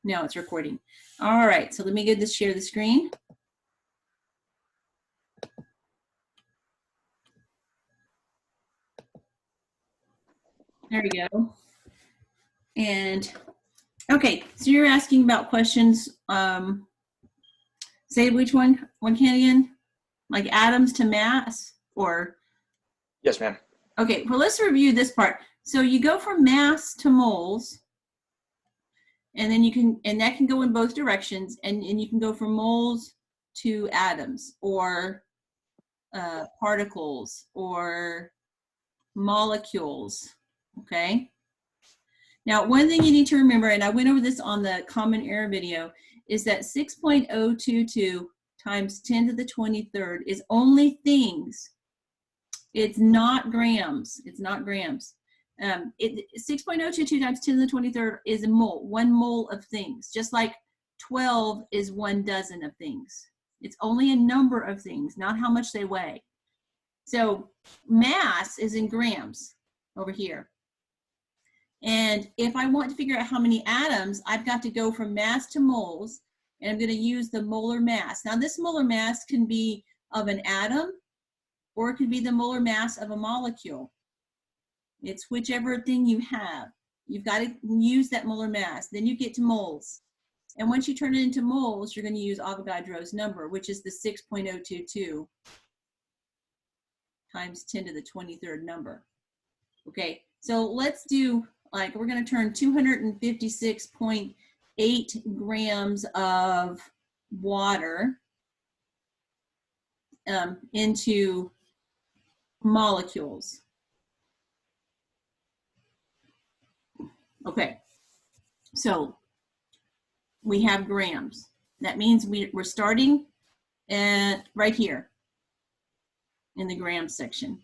No, it's recording. All right, so let me get this, share the screen. There we go. And okay, so you're asking about questions. Say which one again? Like atoms to mass or? Yes, ma'am. Okay, well, let's review this part. So you go from mass to moles, and then you can, and that can go in both directions, and you can go from moles to atoms or particles or molecules, okay? Now, one thing you need to remember, and I went over this on the common error video, is that 6.022 times 10 to the 23rd is only things. It's not grams. It's not grams. 6.022 times 10 to the 23rd is a mole, 1 mole of things, just like 12 is 1 dozen of things. It's only a number of things, not how much they weigh. So mass is in grams over here. And if I want to figure out how many atoms, I've got to go from mass to moles, and I'm going to use the molar mass. Now this molar mass can be of an atom, or it can be the molar mass of a molecule. It's whichever thing you have. You've got to use that molar mass. Then you get to moles. And once you turn it into moles, you're going to use Avogadro's number, which is the 6.022 times 10 to the 23rd number. Okay, so let's do, like, we're going to turn 256.8 grams of water into molecules. Okay, so we have grams. That means we're starting at right here in the gram section.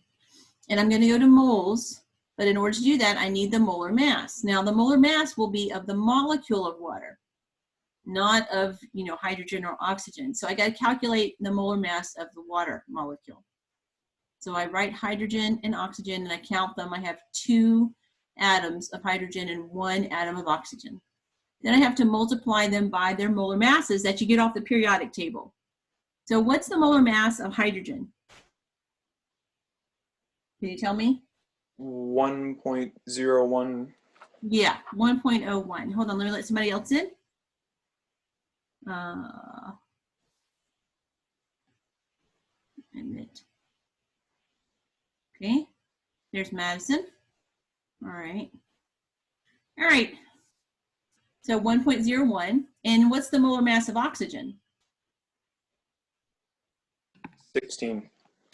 And I'm going to go to moles, but in order to do that, I need the molar mass. Now the molar mass will be of the molecule of water, not of, you know, hydrogen or oxygen. So I got to calculate the molar mass of the water molecule. So I write hydrogen and oxygen and I count them. I have 2 atoms of hydrogen and 1 atom of oxygen. Then I have to multiply them by their molar masses that you get off the periodic table. So what's the molar mass of hydrogen? Can you tell me? 1.01. Yeah, 1.01. Hold on, let me let somebody else in. Okay, there's Madison. All right. All right. So 1.01. And what's the molar mass of oxygen? 16.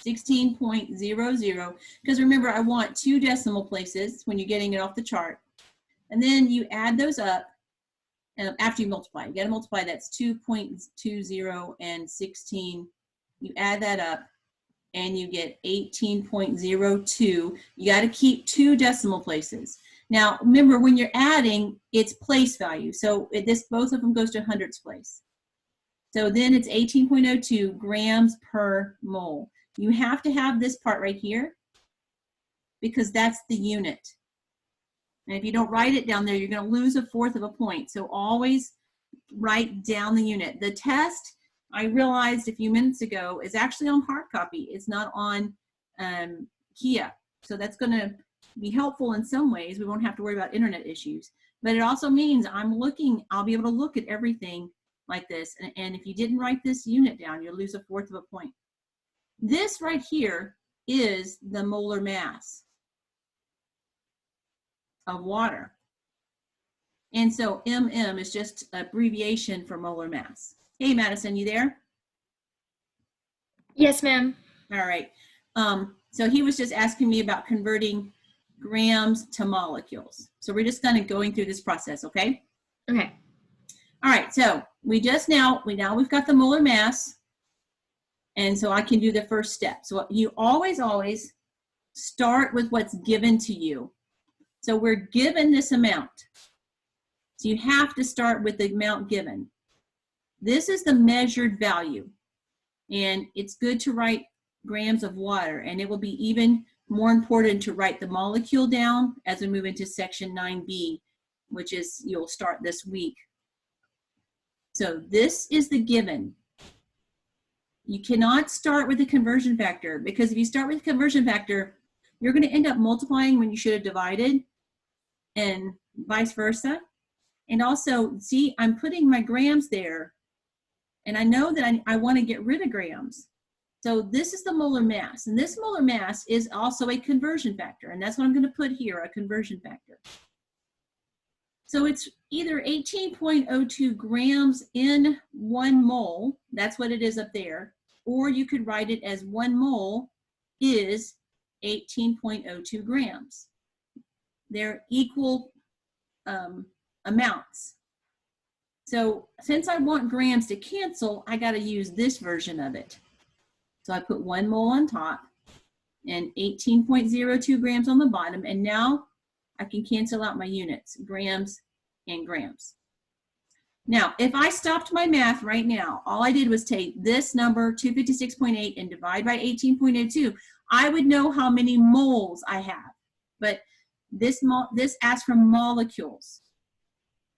16.00. Because remember, I want 2 decimal places when you're getting it off the chart. And then you add those up after you multiply. You got to multiply. That's 2.20 and 16. You add that up and you get 18.02. You got to keep 2 decimal places. Now, remember, when you're adding, it's place value. So both of them goes to hundredths place. So then it's 18.02 grams per mole. You have to have this part right here because that's the unit. And if you don't write it down there, you're going to lose 1/4 of a point. So always write down the unit. The test, I realized a few minutes ago, is actually on hard copy. It's not on Kia. So that's going to be helpful in some ways. We won't have to worry about internet issues. But it also means I'll be able to look at everything like this. And if you didn't write this unit down, you'll lose 1/4 of a point. This right here is the molar mass of water. And so MM is just abbreviation for molar mass. Hey, Madison, you there? Yes, ma'am. All right. So he was just asking me about converting grams to molecules. So we're just kind of going through this process, okay? Okay. All right, so we've got the molar mass, and so I can do the first step. So you always start with what's given to you. So we're given this amount. So you have to start with the amount given. This is the measured value, and it's good to write grams of water, and it will be even more important to write the molecule down as we move into section 9B, which is you'll start this week. So this is the given. You cannot start with the conversion factor, because if you start with the conversion factor, you're going to end up multiplying when you should have divided, and vice versa. And also, see, I'm putting my grams there, and I know that I want to get rid of grams. So this is the molar mass, and this molar mass is also a conversion factor, and that's what I'm going to put here, a conversion factor. So it's either 18.02 grams in 1 mole, that's what it is up there, or you could write it as 1 mole is 18.02 grams. They're equal amounts. So since I want grams to cancel, I got to use this version of it. So I put 1 mole on top and 18.02 grams on the bottom, and now I can cancel out my units, grams and grams. Now, if I stopped my math right now, all I did was take this number, 256.8, and divide by 18.02, I would know how many moles I have. But this asks for molecules.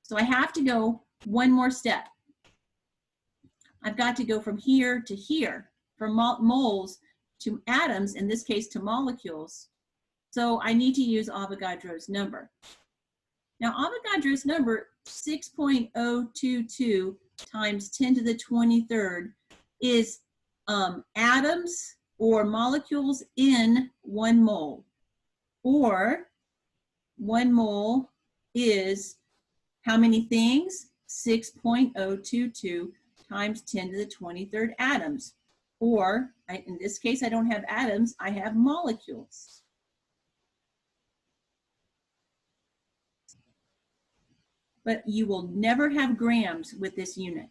So I have to go one more step. I've got to go from here to here, from moles to atoms, in this case to molecules. So I need to use Avogadro's number. Now Avogadro's number, 6.022 times 10 to the 23rd, is atoms or molecules in 1 mole. Or 1 mole is how many things? 6.022 times 10 to the 23rd atoms. Or, in this case, I don't have atoms, I have molecules. But you will never have grams with this unit.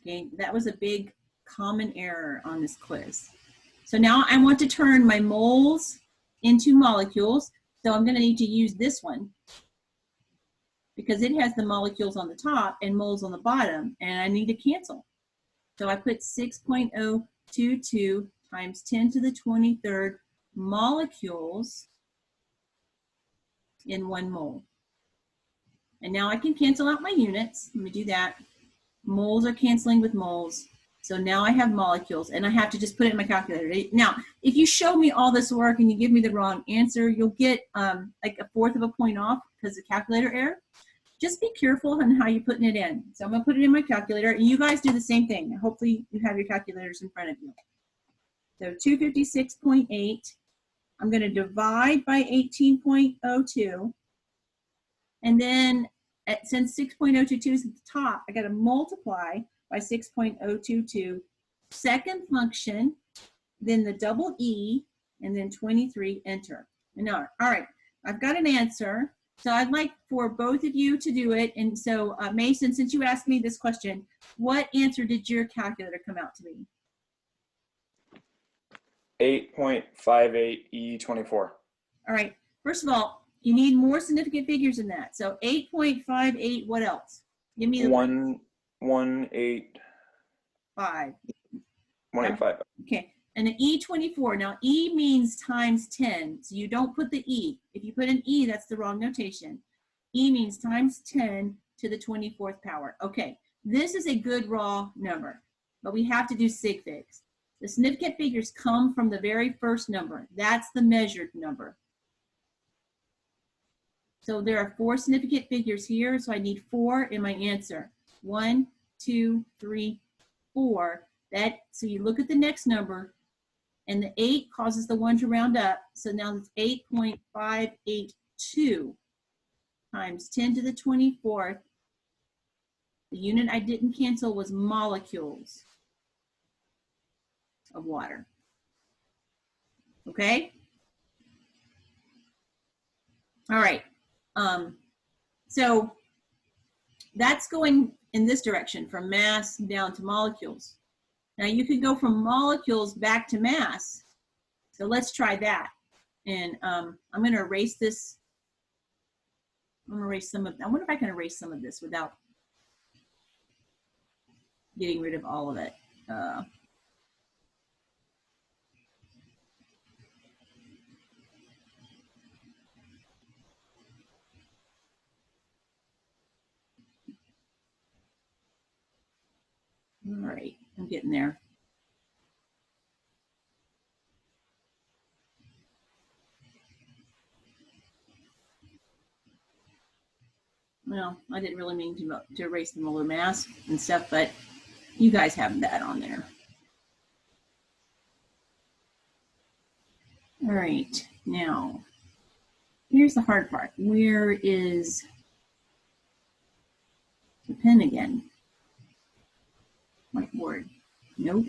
Okay, that was a big common error on this quiz. So now I want to turn my moles into molecules. So I'm going to need to use this one because it has the molecules on the top and moles on the bottom, and I need to cancel. So I put 6.022 times 10 to the 23rd molecules in 1 mole. And now I can cancel out my units. Let me do that. Moles are canceling with moles. So now I have molecules, and I have to just put it in my calculator. Now, if you show me all this work and you give me the wrong answer, you'll get like 1/4 of a point off because of calculator error. Just be careful on how you're putting it in. So I'm going to put it in my calculator, and you guys do the same thing. Hopefully you have your calculators in front of you. So 256.8, I'm going to divide by 18.02, and then since 6.022 is at the top, I got to multiply by 6.022, second function, then the double E, and then 23, enter. And all right, I've got an answer. So I'd like for both of you to do it. And so Mason, since you asked me this question, what answer did your calculator come out to be? 8.58 E24. All right, first of all, you need more significant figures than that. So 8.58, what else? Give me the 185. 185. Okay, and the E24. Now, E means times 10, so you don't put the E. If you put an E, that's the wrong notation. E means times 10 to the 24th power. Okay, this is a good raw number, but we have to do sig figs. The significant figures come from the very first number. That's the measured number. So there are 4 significant figures here, so I need 4 in my answer. 1, 2, 3, 4. So you look at the next number, and the 8 causes the 1 to round up. So now it's 8.582 times 10 to the 24th. The unit I didn't cancel was molecules of water. Okay? All right. So that's going in this direction, from mass down to molecules. Now you could go from molecules back to mass. So let's try that. And I'm going to erase this. I'm going to erase some of, I wonder if I can erase some of this without getting rid of all of it. All right, I'm getting there. Well, I didn't really mean to erase the molar mass and stuff, but you guys have that on there. All right, now, here's the hard part. Where is the pen again? Whiteboard. Nope.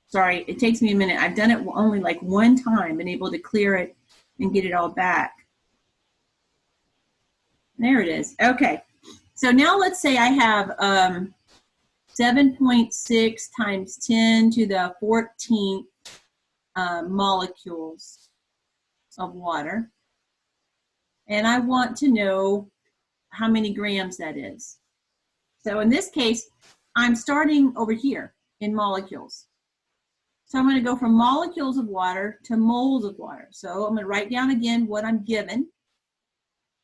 Sorry, it takes me a minute. I've done it only like one time, been able to clear it and get it all back. There it is. Okay. So now let's say I have 7.6 times 10 to the 14th molecules of water. And I want to know how many grams that is. So in this case, I'm starting over here in molecules. So I'm going to go from molecules of water to moles of water. So I'm going to write down again what I'm given.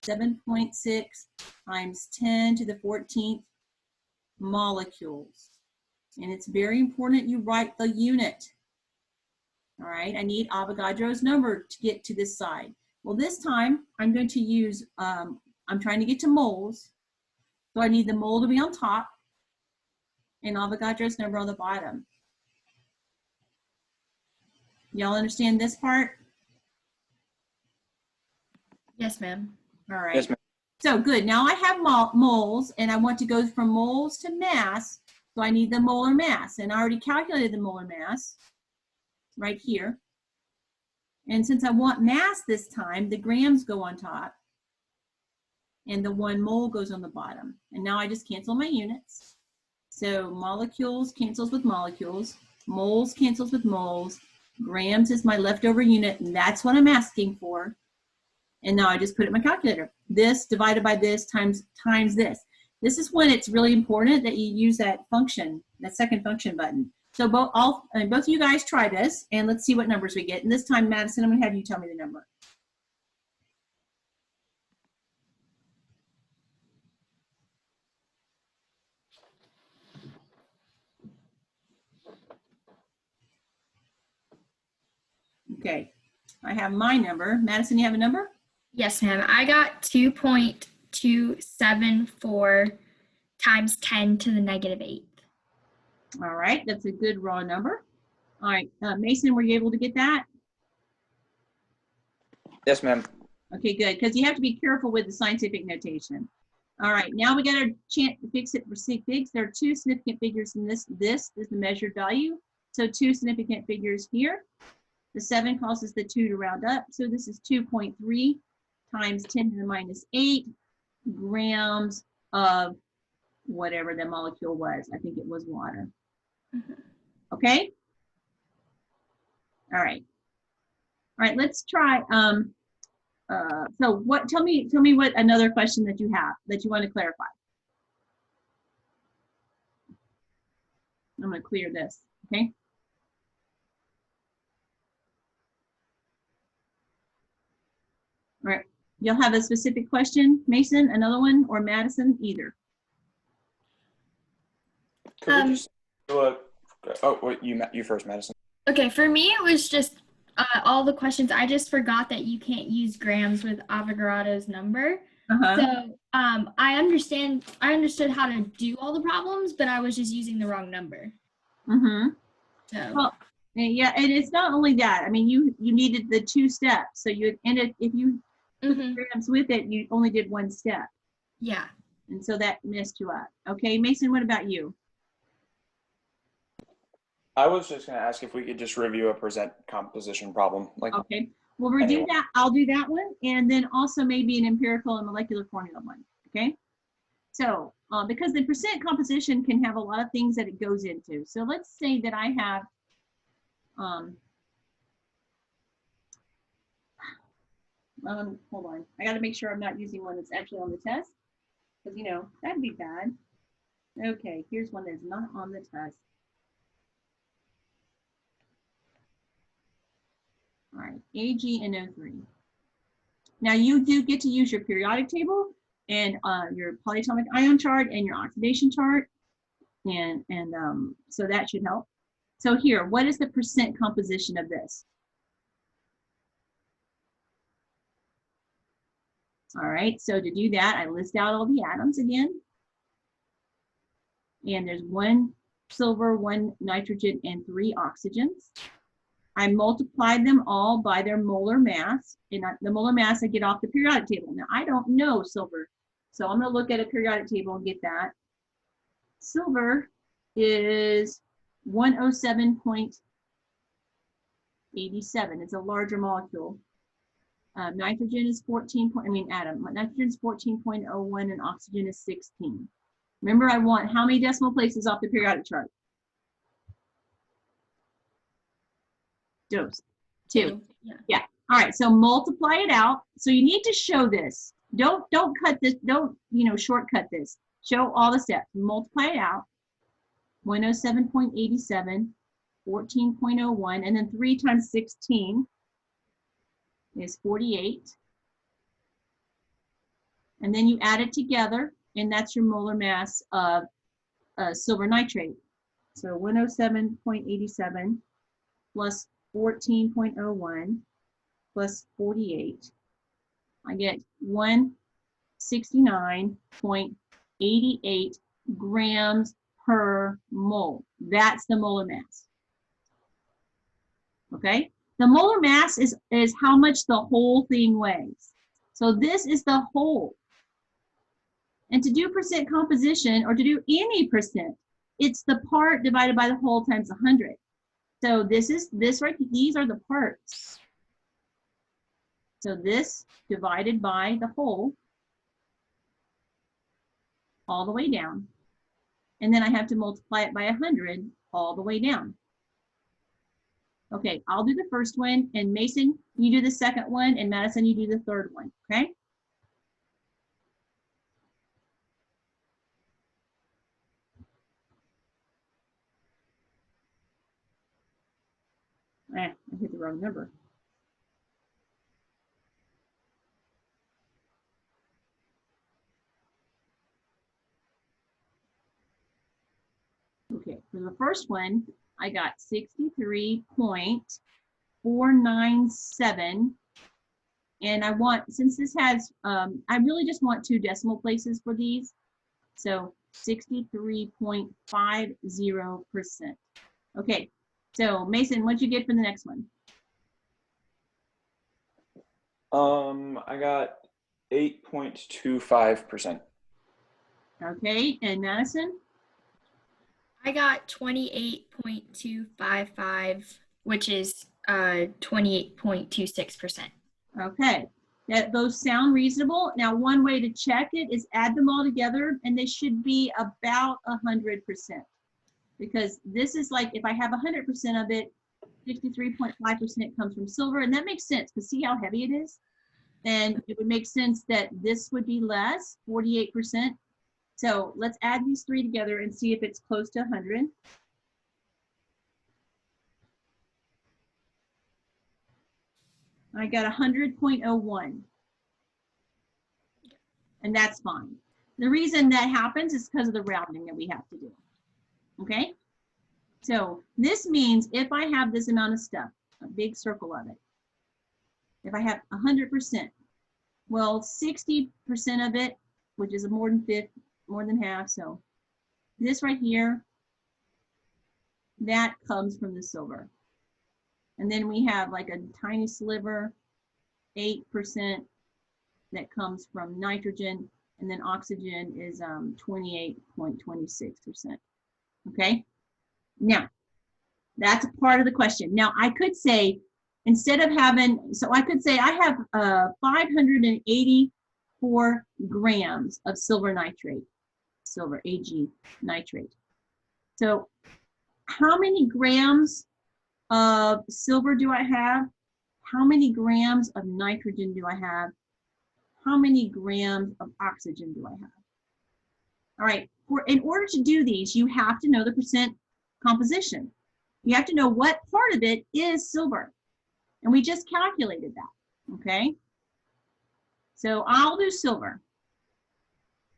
7.6 times 10 to the 14th molecules. And it's very important you write the unit. All right, I need Avogadro's number to get to this side. Well, this time I'm going to use, I'm trying to get to moles. So I need the mole to be on top and Avogadro's number on the bottom. Y'all understand this part? Yes, ma'am. All right. Yes, ma'am. So good. Now I have moles, and I want to go from moles to mass. So I need the molar mass, and I already calculated the molar mass right here. And since I want mass this time, the grams go on top, and the 1 mole goes on the bottom. And now I just cancel my units. So molecules cancels with molecules, moles cancels with moles, grams is my leftover unit, and that's what I'm asking for. And now I just put it in my calculator. This divided by this times this. This is when it's really important that you use that function, that second function button. So both of you guys try this, and let's see what numbers we get. And this time, Madison, I'm going to have you tell me the number. Okay, I have my number. Madison, you have a number? Yes, ma'am. I got 2.274 times 10 to the negative 8th. All right, that's a good raw number. All right, Mason, were you able to get that? Yes, ma'am. Okay, good, because you have to be careful with the scientific notation. All right, now we got our chance to fix it for sig figs. There are 2 significant figures in this. This is the measured value. So 2 significant figures here. The 7 causes the 2 to round up. So this is 2.3 times 10 to the minus 8 grams of whatever the molecule was. I think it was water. Okay? All right. All right, let's try. So what, tell me what another question that you have that you want to clarify. I'm going to clear this, okay? All right, you'll have a specific question, Mason, another one, or Madison, either. Could we just do a, oh, wait, you first, Madison. Okay, for me, it was just all the questions. I just forgot that you can't use grams with Avogadro's number. So I understood how to do all the problems, but I was just using the wrong number. So. Well, yeah, and it's not only that. I mean, you needed the 2 steps. So you ended, if you put the grams with it, you only did 1 step. Yeah. And so that messed you up. Okay, Mason, what about you? I was just going to ask if we could just review a percent composition problem. Like, okay, well, we'll do that. I'll do that one, and then also maybe an empirical and molecular formula one. Okay, so because the percent composition can have a lot of things that it goes into. So let's say that I have hold on, I got to make sure I'm not using one that's actually on the test, because you know that'd be bad. Okay, here's one that's not on the test. All right, AgNO3. Now you do get to use your periodic table and your polyatomic ion chart and your oxidation chart, and so that should help. So here, what is the percent composition of this? All right, so to do that, I list out all the atoms again. And there's 1 silver, 1 nitrogen, and 3 oxygens. I multiplied them all by their molar mass. And the molar mass I get off the periodic table. Now, I don't know silver, so I'm going to look at a periodic table and get that. Silver is 107.87. It's a larger molecule. Nitrogen is 14. Nitrogen is 14.01 and oxygen is 16. Remember, I want how many decimal places off the periodic chart? Dose. 2. Yeah. All right. So multiply it out. So you need to show this. Don't cut this. Don't shortcut this. Show all the steps. Multiply it out. 107.87, 14.01, and then 3 times 16 is 48. And then you add it together, and that's your molar mass of silver nitrate. So 107.87 plus 14.01 plus 48. I get 169.88 grams per mole. That's the molar mass. Okay? The molar mass is how much the whole thing weighs. So this is the whole. And to do percent composition, or to do any percent, it's the part divided by the whole times 100. So this right, these are the parts. So this divided by the whole all the way down. And then I have to multiply it by 100 all the way down. Okay, I'll do the first one, and Mason, you do the second one, and Madison, you do the third one, okay? I hit the wrong number. Okay, for the first one, I got 63.497. And I want, since this has, I really just want 2 decimal places for these. So 63.50%. Okay, so Mason, what'd you get for the next one? I got 8.25%. Okay, and Madison? I got 28.255, which is 28.26%. Okay, those sound reasonable. Now, one way to check it is add them all together, and they should be about 100%. Because this is like, if I have 100% of it, 63.5% comes from silver, and that makes sense, because see how heavy it is? And it would make sense that this would be less, 48%. So let's add these 3 together and see if it's close to 100. I got 100.01. And that's fine. The reason that happens is because of the rounding that we have to do. Okay? So this means if I have this amount of stuff, a big circle of it, if I have 100%, well, 60% of it, which is more than half, so this right here, that comes from the silver. And then we have like a tiny sliver, 8%, that comes from nitrogen, and then oxygen is 28.26%. Okay? Now, that's a part of the question. Now, I could say, instead of having, so I could say I have 584 grams of silver nitrate, silver Ag nitrate. So how many grams of silver do I have? How many grams of nitrogen do I have? How many grams of oxygen do I have? All right, in order to do these, you have to know the percent composition. You have to know what part of it is silver. And we just calculated that, okay? So I'll do silver.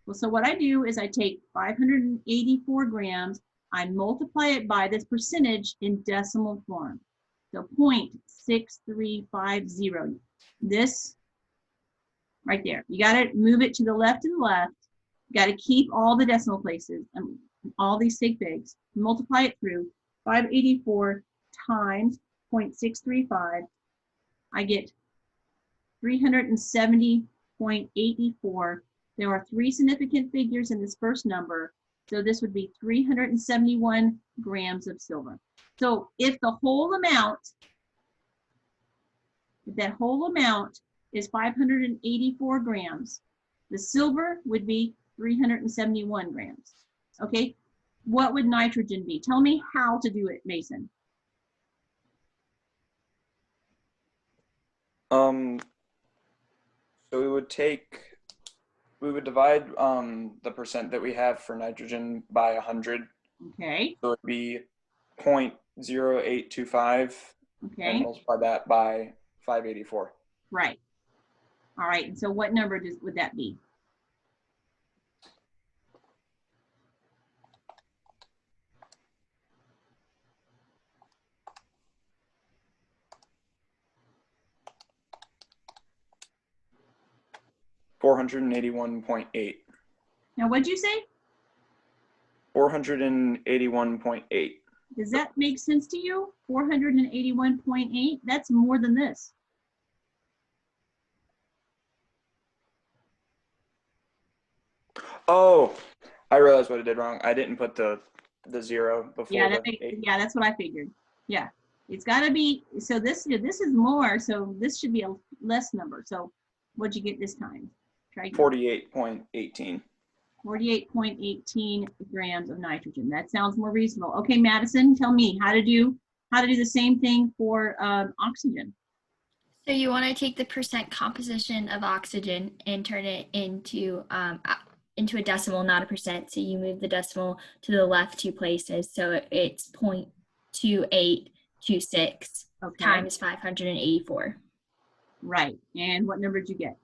Well, so what I do is I take 584 grams, I multiply it by this percentage in decimal form. So 0.6350. This right there. You got to move it to the left and left. You got to keep all the decimal places and all these sig figs. Multiply it through 584 times 0.635. I get 370.84. There are three significant figures in this first number. So this would be 371 grams of silver. So if the whole amount, if that whole amount is 584 grams, the silver would be 371 grams. Okay, what would nitrogen be? Tell me how to do it, Mason. So we would divide the percent that we have for nitrogen by 100. Okay. So it would be 0.0825 Okay. and multiply that by 584. Right. All right. And so what number would that be? $481.8. Now, what'd you say? 481.8. Does that make sense to you? 481.8? That's more than this. Oh, I realized what I did wrong. I didn't put the 0 before Yeah, the 8. yeah, that's what I figured. Yeah, it's got to be. So this is more. So this should be a less number. So what'd you get this time? Try again. 48.18. 48.18 grams of nitrogen. That sounds more reasonable. Okay, Madison, tell me how to do the same thing for oxygen. So you want to take the percent composition of oxygen and turn it into a decimal, not a percent. So you move the decimal to the left 2 places. So it's 0.2826 times 584. Right. And what number did you get?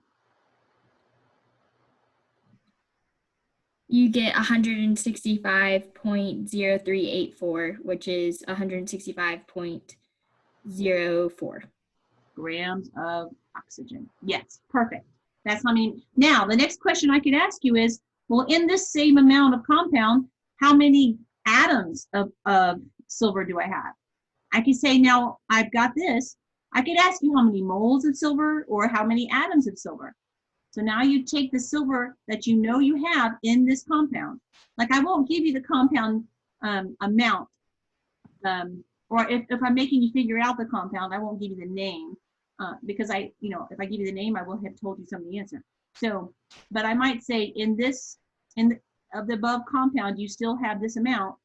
You get 165.0384, which is 165.04 grams of oxygen. Yes, perfect. That's how many. Now, the next question I could ask you is, well, in this same amount of compound, how many atoms of silver do I have? I could say, now I've got this. I could ask you how many moles of silver or how many atoms of silver. So now you take the silver that you know you have in this compound. Like I won't give you the compound amount. Or if I'm making you figure out the compound, I won't give you the name because if I give you the name, I will have told you some of the answer. So, but I might say of the above compound, you still have this amount.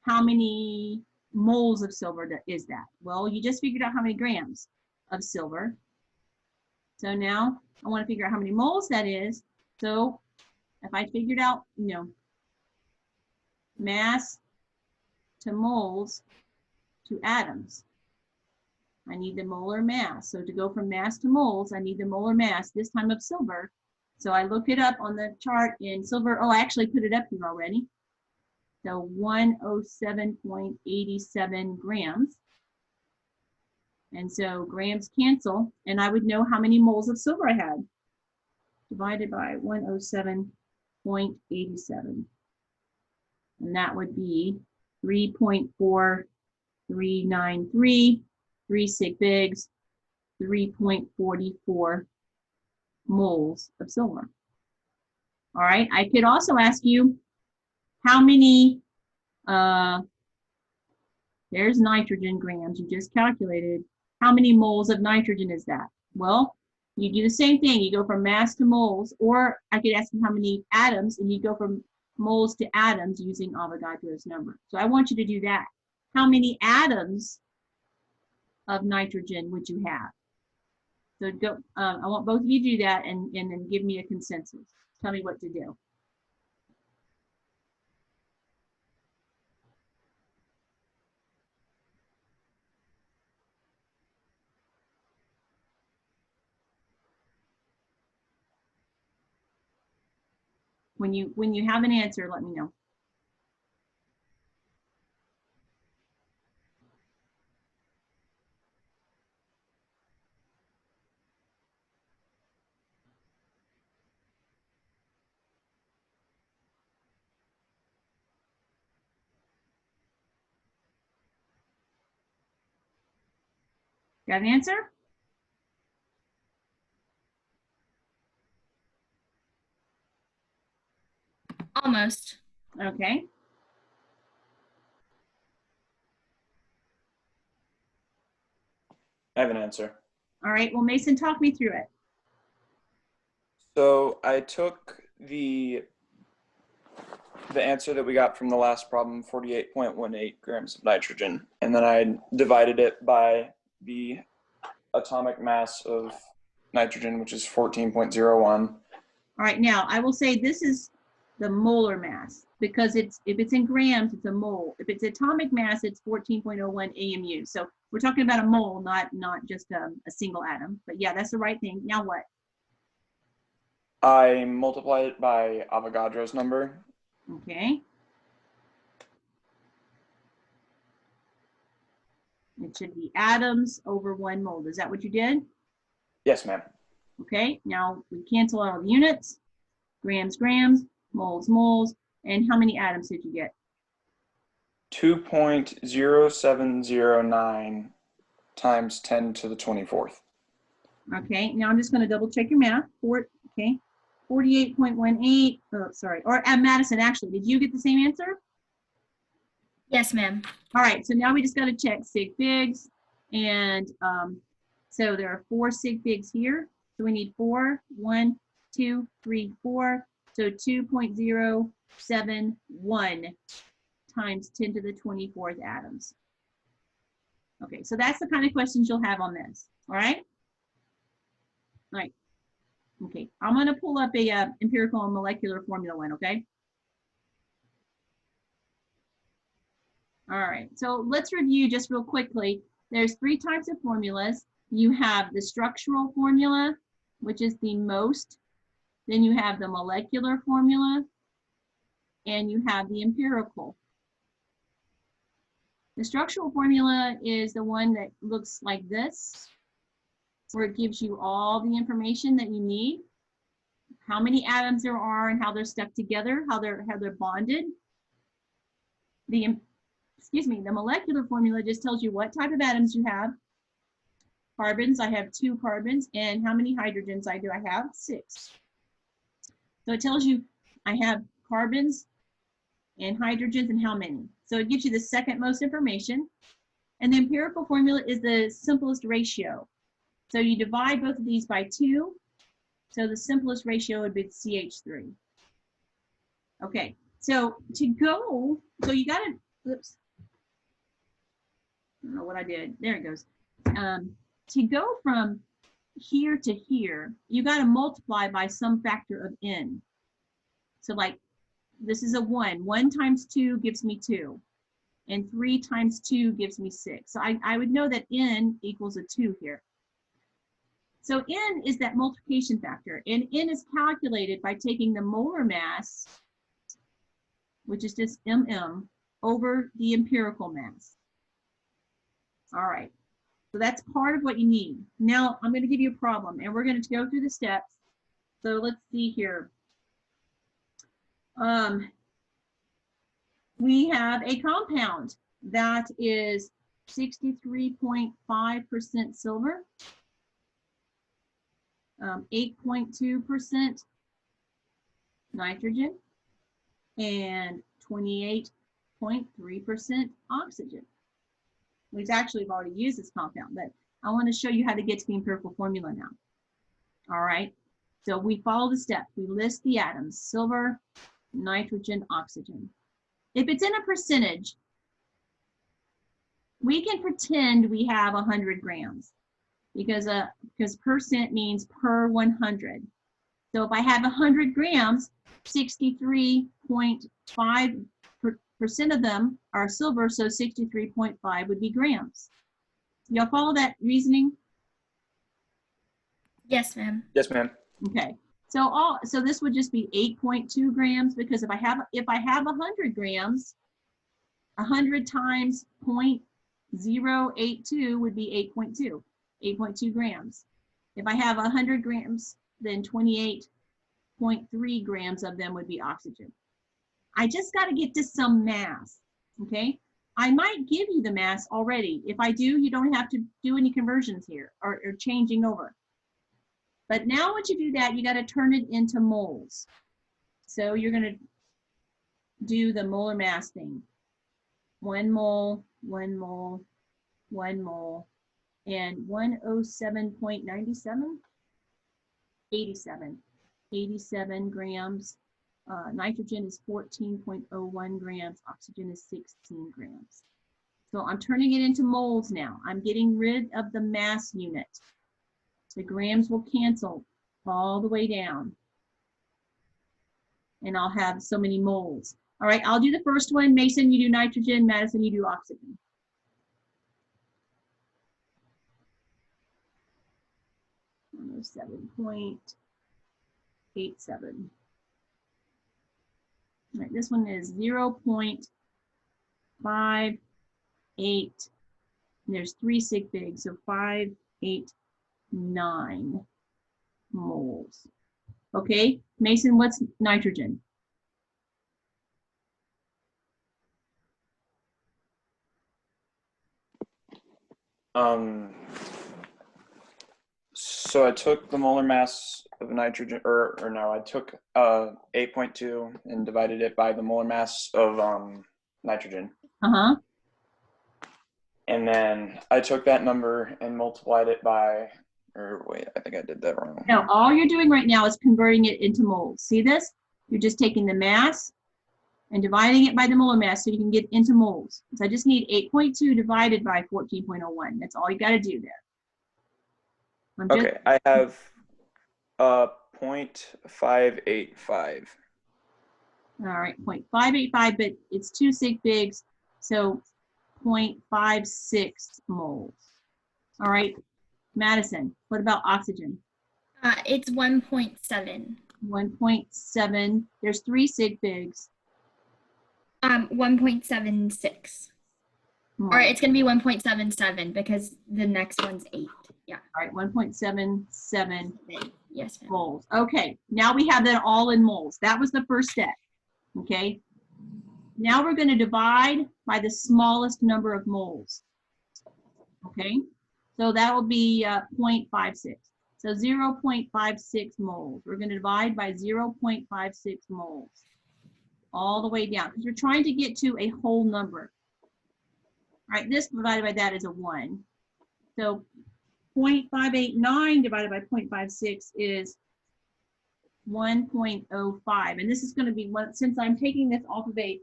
How many moles of silver is that? Well, you just figured out how many grams of silver. So now I want to figure out how many moles that is. So if I figured out, mass to moles to atoms, I need the molar mass. So to go from mass to moles, I need the molar mass, this time of silver. So I look it up on the chart in silver. Oh, I actually put it up here already. So 107.87 grams. And so grams cancel, and I would know how many moles of silver I had. Divided by 107.87. And that would be 3.4393, 3 sig figs, 3.44 moles of silver. All right, I could also ask you how many, there's nitrogen grams, you just calculated. How many moles of nitrogen is that? Well, you do the same thing. You go from mass to moles, or I could ask you how many atoms, and you go from moles to atoms using Avogadro's number. So I want you to do that. How many atoms of nitrogen would you have? So go. I want both of you to do that and then give me a consensus. Tell me what to do. When you have an answer, let me know. Got an answer? Almost. Okay. I have an answer. All right. Well, Mason, talk me through it. So I took the answer that we got from the last problem, 48.18 grams of nitrogen, and then I divided it by the atomic mass of nitrogen, which is 14.01. All right. Now, I will say this is the molar mass because if it's in grams, it's a mole. If it's atomic mass, it's 14.01 AMU. So we're talking about a mole, not just a single atom. But yeah, that's the right thing. Now what? I multiplied it by Avogadro's number. Okay. It should be atoms over 1 mole. Is that what you did? Yes, ma'am. Okay. Now we cancel out all the units. Grams, grams, moles, moles. And how many atoms did you get? 2.0709 times 10 to the 24th. Okay. Now I'm just going to double check your math. Okay. 48.18. Oh, sorry. Or Madison, actually, did you get the same answer? Yes, ma'am. All right. So now we just got to check sig figs. And so there are 4 sig figs here. So we need 4. 1, 2, 3, 4. So 2.071 times 10 to the 24th atoms. Okay. So that's the kind of questions you'll have on this. All right. All right. Okay, I'm going to pull up a empirical and molecular formula one, okay? All right, so let's review just real quickly. There's 3 types of formulas. You have the structural formula, which is the most. Then you have the molecular formula, and you have the empirical. The structural formula is the one that looks like this, where it gives you all the information that you need, how many atoms there are and how they're stuck together, how they're bonded. The molecular formula just tells you what type of atoms you have. Carbons, I have 2 carbons, and how many hydrogens I have? 6. So it tells you I have carbons and hydrogens and how many. So it gives you the second most information. And the empirical formula is the simplest ratio. So you divide both of these by 2. So the simplest ratio would be CH3. Okay, so you gotta, oops. I don't know what I did. There it goes. To go from here to here, you gotta multiply by some factor of n. So like, this is a 1. 1 times 2 gives me 2. And 3 times 2 gives me 6. So I would know that n equals a 2 here. So n is that multiplication factor, and n is calculated by taking the molar mass, which is just mm, over the empirical mass. All right, so that's part of what you need. Now I'm going to give you a problem, and we're going to go through the steps. So let's see here. We have a compound that is 63.5% silver, 8.2% nitrogen, and 28.3% oxygen. We've already used this compound, but I want to show you how to get to the empirical formula now. All right, so we follow the steps. We list the atoms: silver, nitrogen, oxygen. If it's in a percentage, we can pretend we have 100 grams. Because percent means per 100. So if I have 100 grams, 63.5% of them are silver, so 63.5 would be grams. Y'all follow that reasoning? Yes, ma'am. Yes, ma'am. Okay, So this would just be 8.2 grams, because if I have 100 grams, 100 times 0.082 would be 8.2 grams. If I have 100 grams, then 28.3 grams of them would be oxygen. I just got to get to some mass, okay? I might give you the mass already. If I do, you don't have to do any conversions here or changing over. But now once you do that, you got to turn it into moles. So you're going to do the molar mass thing. 1 mole, 1 mole, 1 mole, and 107.97, 87 grams. Nitrogen is 14.01 grams. Oxygen is 16 grams. So I'm turning it into moles now. I'm getting rid of the mass unit. The grams will cancel all the way down. And I'll have so many moles. All right, I'll do the first one. Mason, you do nitrogen. Madison, you do oxygen. Oh, 7.87. All right, this one is 0.58. There's 3 sig figs, so 589 moles. Okay, Mason, what's nitrogen? So I took the molar mass of nitrogen, or no, I took 8.2 and divided it by the molar mass of nitrogen. Uh-huh. And then I took that number and multiplied it by, or wait, I think I did that wrong. No, all you're doing right now is converting it into moles. See this? You're just taking the mass and dividing it by the molar mass so you can get into moles. So I just need 8.2 divided by 14.01. That's all you got to do there. Okay, I have 0.585. All right, 0.585, but it's 2 sig figs, so 0.56 moles. All right, Madison, what about oxygen? It's 1.7. 1.7. There's 3 sig figs. 1.76. Moles. Or it's going to be 1.77 because the next one's 8. Yeah. All right, 1.77 yes, ma'am. moles. Okay, now we have that all in moles. That was the first step. Okay. Now we're going to divide by the smallest number of moles. Okay, so that will be 0.56. So 0.56 moles. We're going to divide by 0.56 moles all the way down because we're trying to get to a whole number. All right, this divided by that is a 1. So 0.589 divided by 0.56 is 1.05. And this is going to be one, since I'm taking this off of a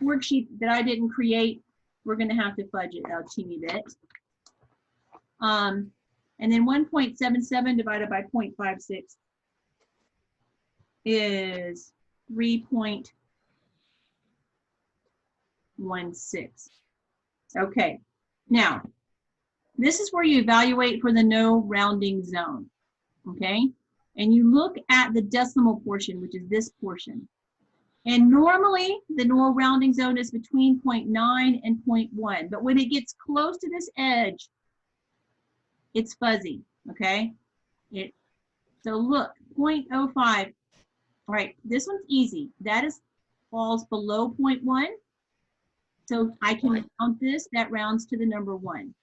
worksheet that I didn't create, we're going to have to fudge it a teeny bit. And then 1.77 divided by 0.56 is 3.16. Okay, now this is where you evaluate for the no rounding zone, okay? And you look at the decimal portion, which is this portion. And normally the no rounding zone is between 0.9 and 0.1, but when it gets close to this edge, it's fuzzy, okay? So look, 0.05, all right, this one's easy. That falls below 0.1. So I can count this, that rounds to the number 1.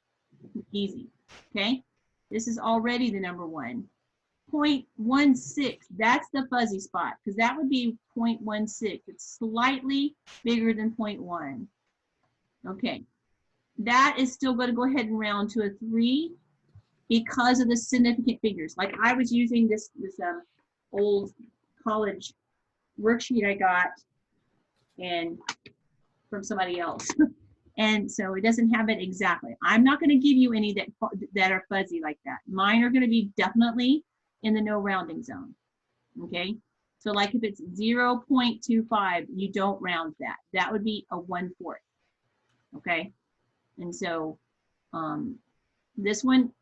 Easy, okay? This is already the number 1. 0.16, that's the fuzzy spot, because that would be 0.16. It's slightly bigger than 0.1. Okay, that is still going to go ahead and round to a 3 because of the significant figures. Like I was using this old college worksheet I got and from somebody else. And so it doesn't have it exactly. I'm not going to give you any that are fuzzy like that. Mine are going to be definitely in the no rounding zone. Okay, so like if it's 0.25, you don't round that. That would be a 1/4. Okay, and so this one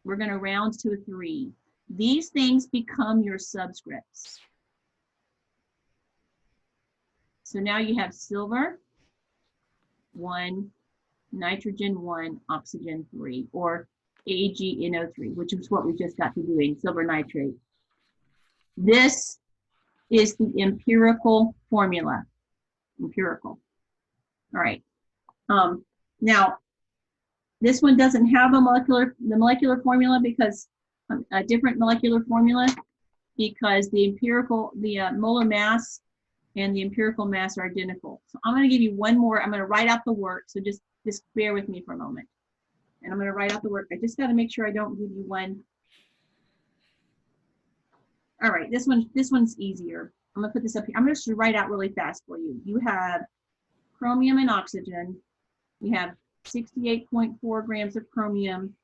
we're going to round to a 3. These things become your subscripts. So now you have silver 1, nitrogen 1, oxygen 3, or AgNO3, which is what we just got to doing, silver nitrate. This is the empirical formula. Empirical. All right. Now, this one doesn't have the molecular formula because a different molecular formula, because the molar mass and the empirical mass are identical. So I'm going to give you one more. I'm going to write out the work. So just bear with me for a moment. And I'm going to write out the work. I just got to make sure I don't give you one. All right, this one's easier. I'm going to put this up here. I'm going to write out really fast for you. You have chromium and oxygen. You have 68.4 grams of chromium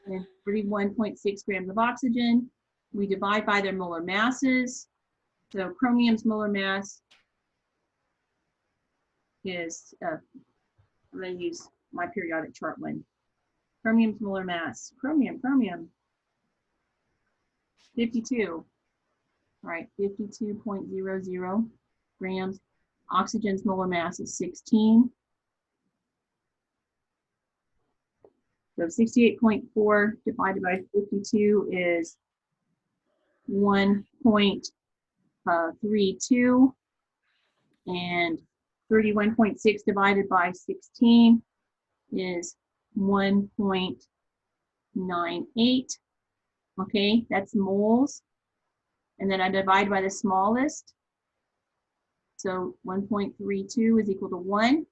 and 31.6 grams of oxygen. We divide by their molar masses. So chromium's molar mass is, I'm going to use my periodic chart one. Chromium's molar mass, chromium, 52. All right, 52.00 grams. Oxygen's molar mass is 16. So 68.4 divided by 52 is 1.32, and 31.6 divided by 16 is 1.98. Okay, that's moles. And then I divide by the smallest. So 1.32 is equal to 1.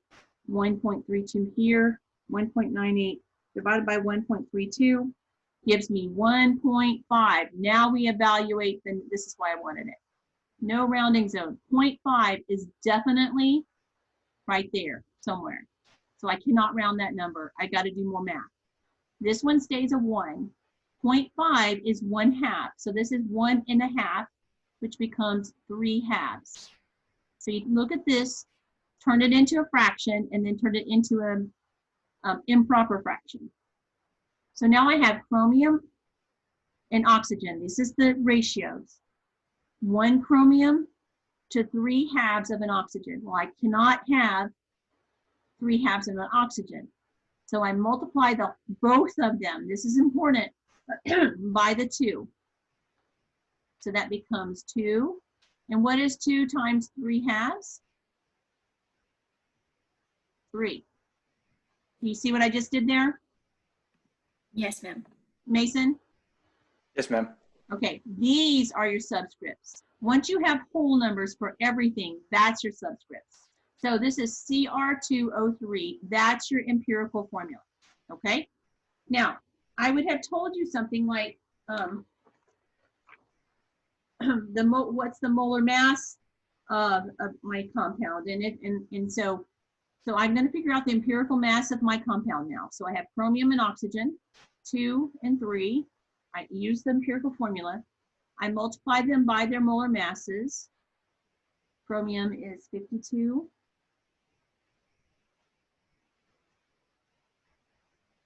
1.32 here, 1.98 divided by 1.32 gives me 1.5. Now we evaluate, this is why I wanted it. No rounding zone. 0.5 is definitely right there somewhere. So I cannot round that number. I got to do more math. This one stays a 1. 0.5 is 1/2. So this is 1.5, which becomes 3/2. So you can look at this, turn it into a fraction, and then turn it into an improper fraction. So now I have chromium and oxygen. This is the ratios. 1 chromium to 3/2 of an oxygen. Well, I cannot have 3/2 of an oxygen. So I multiply both of them. This is important. By the 2. So that becomes 2. And what is 2 times 3/2? 3. Do you see what I just did there? Yes, ma'am. Mason? Yes, ma'am. Okay, these are your subscripts. Once you have whole numbers for everything, that's your subscripts. So this is CR2O3. That's your empirical formula. Okay? Now, I would have told you something like, what's the molar mass of my compound? And so I'm going to figure out the empirical mass of my compound now. So I have chromium and oxygen, 2 and 3. I use the empirical formula. I multiply them by their molar masses. Chromium is 52.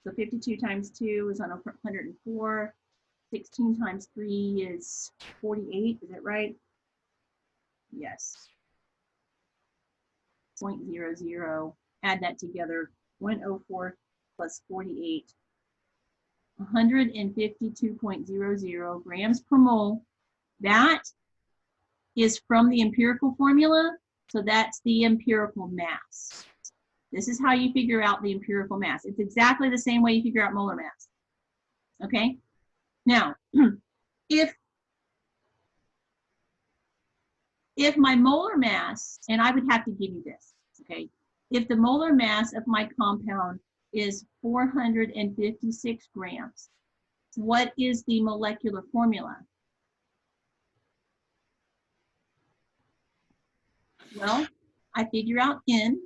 So 52 times 2 is on 104. 16 times 3 is 48. Is that right? Yes. 0.00. Add that together. 104 plus 48. 152.00 grams per mole. That is from the empirical formula. So that's the empirical mass. This is how you figure out the empirical mass. It's exactly the same way you figure out molar mass. Okay? Now, if my molar mass, and I would have to give you this, okay? If the molar mass of my compound is 456 grams, what is the molecular formula? Well, I figure out N,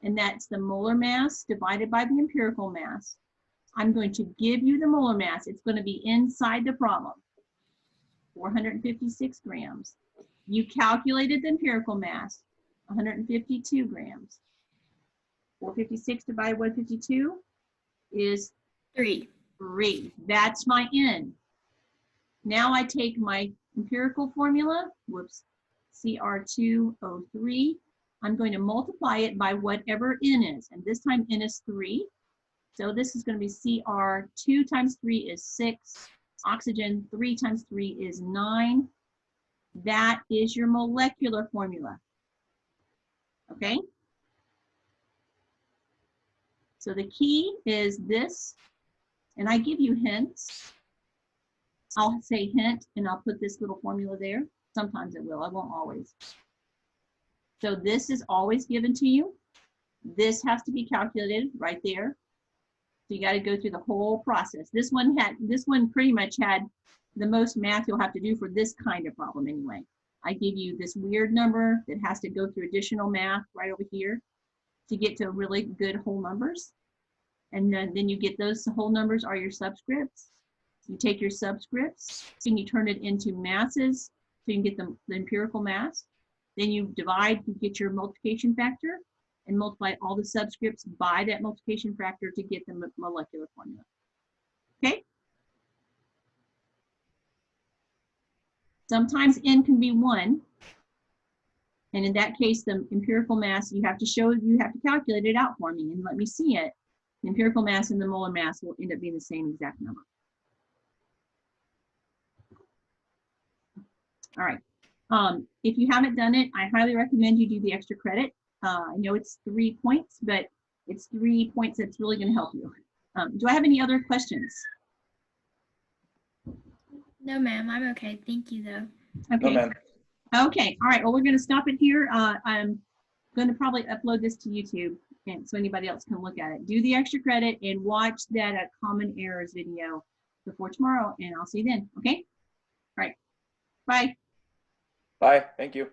and that's the molar mass divided by the empirical mass. I'm going to give you the molar mass. It's going to be inside the problem. 456 grams. You calculated the empirical mass, 152 grams. 456 divided by 152 is 3. 3. That's my N. Now I take my empirical formula, whoops, CR2O3. I'm going to multiply it by whatever N is, and this time N is 3. So this is going to be Cr2 times 3 is 6. Oxygen 3 times 3 is 9. That is your molecular formula. Okay? So the key is this, and I give you hints. I'll say hint, and I'll put this little formula there. Sometimes it will, I won't always. So this is always given to you. This has to be calculated right there. So you got to go through the whole process. This one pretty much had the most math you'll have to do for this kind of problem anyway. I give you this weird number that has to go through additional math right over here to get to really good whole numbers. And then you get those whole numbers are your subscripts. You take your subscripts and you turn it into masses so you can get the empirical mass. Then you divide, you get your multiplication factor and multiply all the subscripts by that multiplication factor to get the molecular formula. Okay? Sometimes N can be 1. And in that case, the empirical mass, you have to calculate it out for me and let me see it. The empirical mass and the molar mass will end up being the same exact number. All right. If you haven't done it, I highly recommend you do the extra credit. I know it's 3 points, but it's 3 points that's really going to help you. Do I have any other questions? No, ma'am. I'm okay. Thank you, though. Okay. No, ma'am. Okay. All right. Well, we're going to stop it here. I'm going to probably upload this to YouTube, and so anybody else can look at it. Do the extra credit and watch that common errors video before tomorrow, and I'll see you then. Okay. All right. Bye. Bye. Thank you.